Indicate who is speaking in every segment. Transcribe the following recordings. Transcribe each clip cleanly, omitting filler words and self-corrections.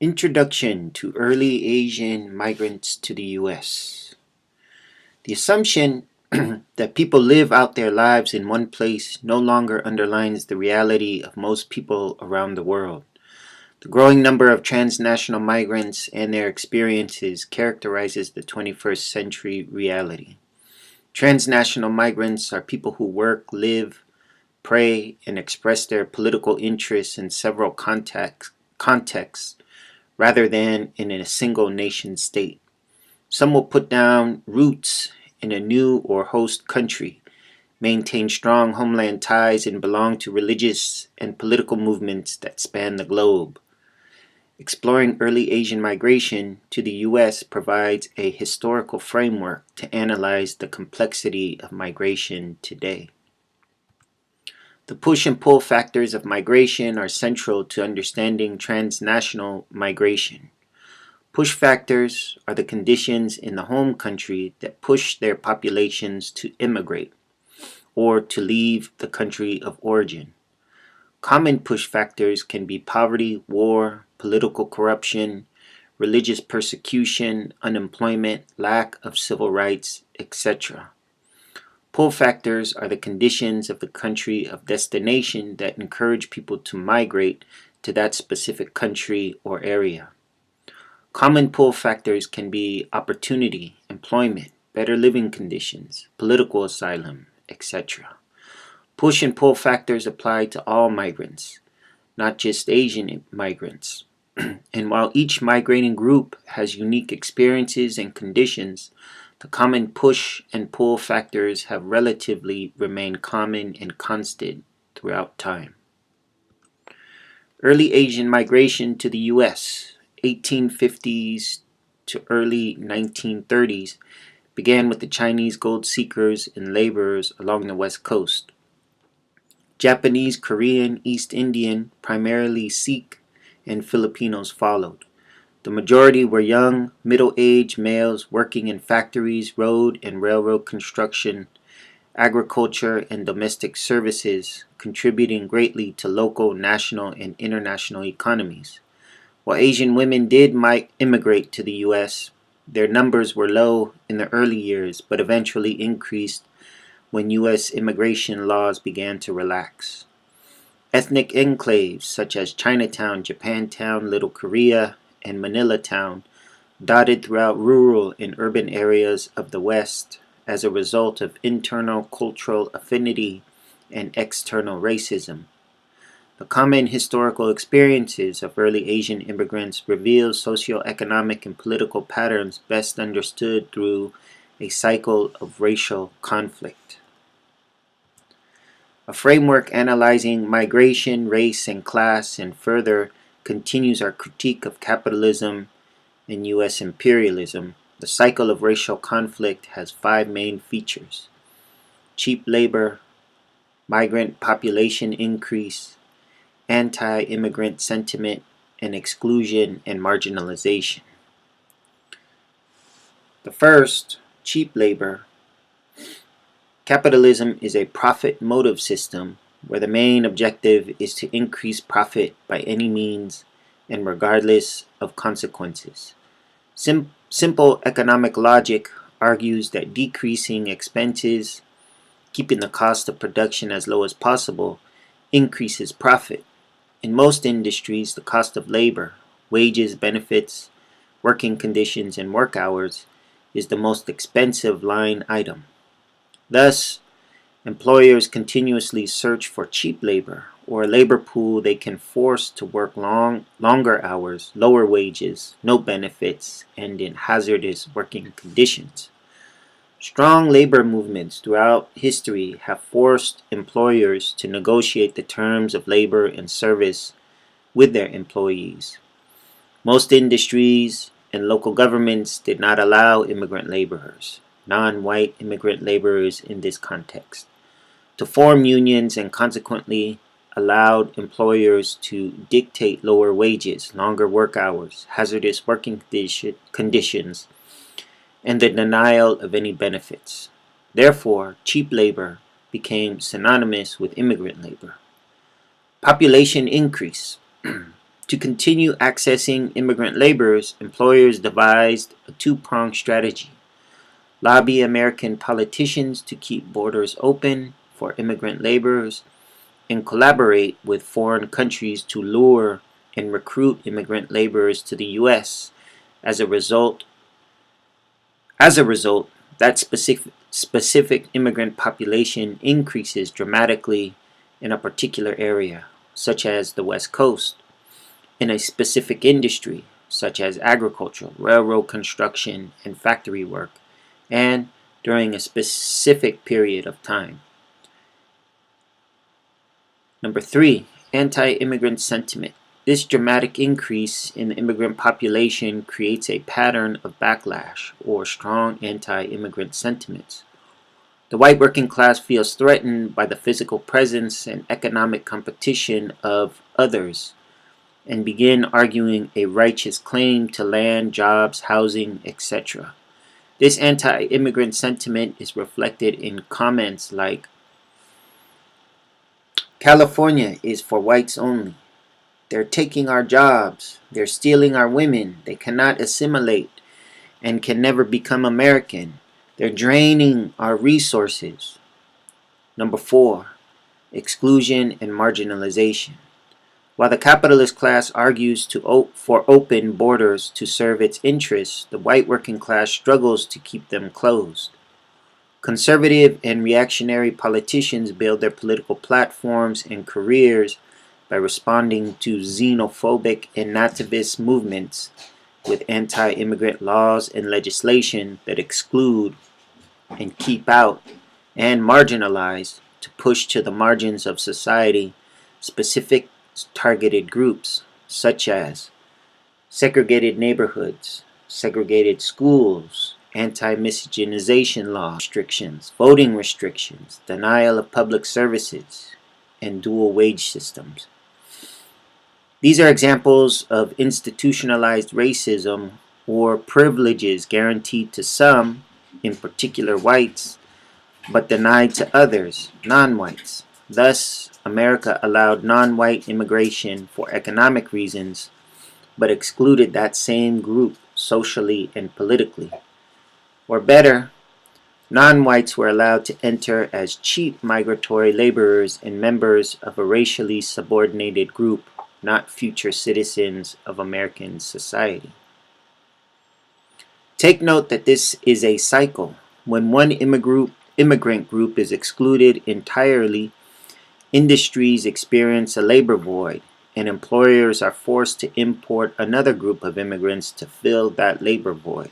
Speaker 1: Introduction to Early Asian Migrants to the U.S. The assumption that people live out their lives in one place no longer underlines the reality of most people around the world. The growing number of transnational migrants and their experiences characterizes the 21st century reality. Transnational migrants are people who work, live, pray, and express their political interests in several contexts rather than in a single nation state. Some will put down roots in a new or host country, maintain strong homeland ties, and belong to religious and political movements that span the globe. Exploring early Asian migration to the U.S. provides a historical framework to analyze the complexity of migration today. The push and pull factors of migration are central to understanding transnational migration. Push factors are the conditions in the home country that push their populations to immigrate or to leave the country of origin. Common push factors can be poverty, war, political corruption, religious persecution, unemployment, lack of civil rights, etc. Pull factors are the conditions of the country of destination that encourage people to migrate to that specific country or area. Common pull factors can be opportunity, employment, better living conditions, political asylum, etc. Push and pull factors apply to all migrants, not just Asian migrants. And while each migrating group has unique experiences and conditions, the common push and pull factors have relatively remained common and constant throughout time. Early Asian migration to the U.S., 1850s to early 1930s, began with the Chinese gold seekers and laborers along the West Coast. Japanese, Korean, East Indian, primarily Sikh, and Filipinos followed. The majority were young, middle-aged males working in factories, road and railroad construction, agriculture, and domestic services, contributing greatly to local, national, and international economies. While Asian women did immigrate to the U.S., their numbers were low in the early years, but eventually increased when U.S. immigration laws began to relax. Ethnic enclaves such as Chinatown, Japantown, Little Korea, and Manila Town dotted throughout rural and urban areas of the West as a result of internal cultural affinity and external racism. The common historical experiences of early Asian immigrants reveal socioeconomic and political patterns best understood through a cycle of racial conflict. A framework analyzing migration, race, and class, and further continues our critique of capitalism and U.S. imperialism. The cycle of racial conflict has 5 main features: cheap labor, migrant population increase, anti-immigrant sentiment, and exclusion and marginalization. The first, cheap labor. Capitalism is a profit motive system where the main objective is to increase profit by any means and regardless of consequences. Simple economic logic argues that decreasing expenses, keeping the cost of production as low as possible, increases profit. In most industries, the cost of labor, wages, benefits, working conditions, and work hours is the most expensive line item. Thus, employers continuously search for cheap labor, or a labor pool they can force to work longer hours, lower wages, no benefits, and in hazardous working conditions. Strong labor movements throughout history have forced employers to negotiate the terms of labor and service with their employees. Most industries and local governments did not allow immigrant laborers, non-white immigrant laborers in this context, to form unions, and consequently allowed employers to dictate lower wages, longer work hours, hazardous working conditions, and the denial of any benefits. Therefore, cheap labor became synonymous with immigrant labor. Population increase. To continue accessing immigrant laborers, employers devised a two-pronged strategy: lobby American politicians to keep borders open for immigrant laborers, and collaborate with foreign countries to lure and recruit immigrant laborers to the U.S. As a result, that specific immigrant population increases dramatically in a particular area, such as the West Coast, in a specific industry, such as agriculture, railroad construction, and factory work, and during a specific period of time. Number 3, anti-immigrant sentiment. This dramatic increase in the immigrant population creates a pattern of backlash or strong anti-immigrant sentiments. The white working class feels threatened by the physical presence and economic competition of others and begin arguing a righteous claim to land, jobs, housing, etc. This anti-immigrant sentiment is reflected in comments like, "California is for whites only. They're taking our jobs. They're stealing our women. They cannot assimilate and can never become American. They're draining our resources." Number 4, exclusion and marginalization. While the capitalist class argues for open borders to serve its interests, the white working class struggles to keep them closed. Conservative and reactionary politicians build their political platforms and careers by responding to xenophobic and nativist movements with anti-immigrant laws and legislation that exclude and keep out and marginalize to push to the margins of society specific targeted groups, such as segregated neighborhoods, segregated schools, anti-miscegenation law restrictions, voting restrictions, denial of public services, and dual wage systems. These are examples of institutionalized racism or privileges guaranteed to some, in particular whites, but denied to others, non-whites. Thus, America allowed non-white immigration for economic reasons, but excluded that same group socially and politically. Or better, non-whites were allowed to enter as cheap migratory laborers and members of a racially subordinated group, not future citizens of American society. Take note that this is a cycle. When one immigrant group is excluded entirely, industries experience a labor void, and employers are forced to import another group of immigrants to fill that labor void.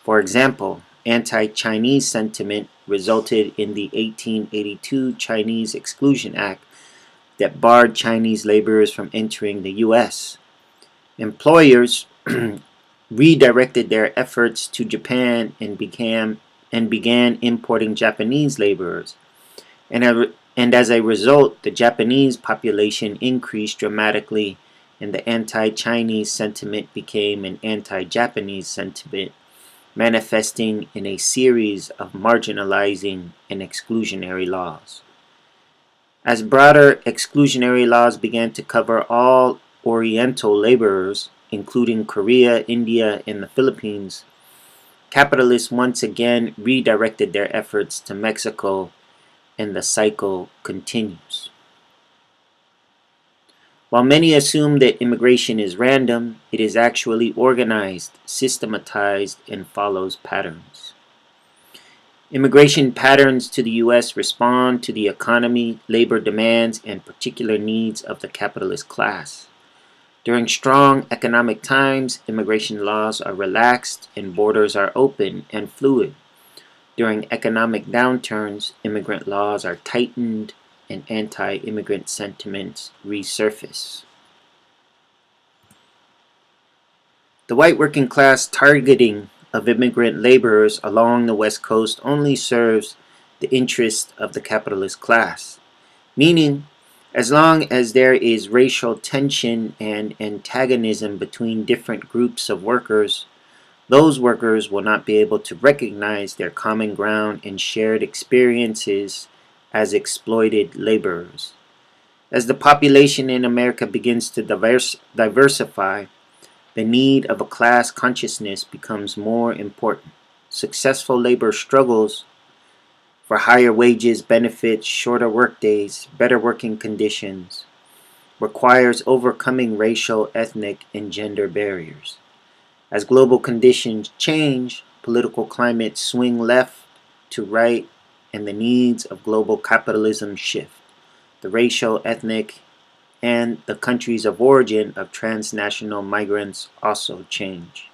Speaker 1: For example, anti-Chinese sentiment resulted in the 1882 Chinese Exclusion Act that barred Chinese laborers from entering the U.S. Employers redirected their efforts to Japan and began importing Japanese laborers. And as a result, the Japanese population increased dramatically, and the anti-Chinese sentiment became an anti-Japanese sentiment, manifesting in a series of marginalizing and exclusionary laws. As broader exclusionary laws began to cover all Oriental laborers, including Korea, India, and the Philippines, capitalists once again redirected their efforts to Mexico, and the cycle continues. While many assume that immigration is random, it is actually organized, systematized, and follows patterns. Immigration patterns to the U.S. respond to the economy, labor demands, and particular needs of the capitalist class. During strong economic times, immigration laws are relaxed and borders are open and fluid. During economic downturns, immigrant laws are tightened and anti-immigrant sentiments resurface. The white working class targeting of immigrant laborers along the West Coast only serves the interest of the capitalist class, meaning as long as there is racial tension and antagonism between different groups of workers, those workers will not be able to recognize their common ground and shared experiences as exploited laborers. As the population in America begins to diversify, the need of a class consciousness becomes more important. Successful labor struggles for higher wages, benefits, shorter workdays, better working conditions, requires overcoming racial, ethnic, and gender barriers. As global conditions change, political climates swing left to right, and the needs of global capitalism shift. The racial, ethnic, and the countries of origin of transnational migrants also change.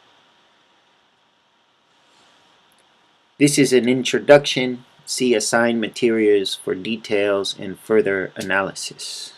Speaker 1: This is an introduction. See assigned materials for details and further analysis.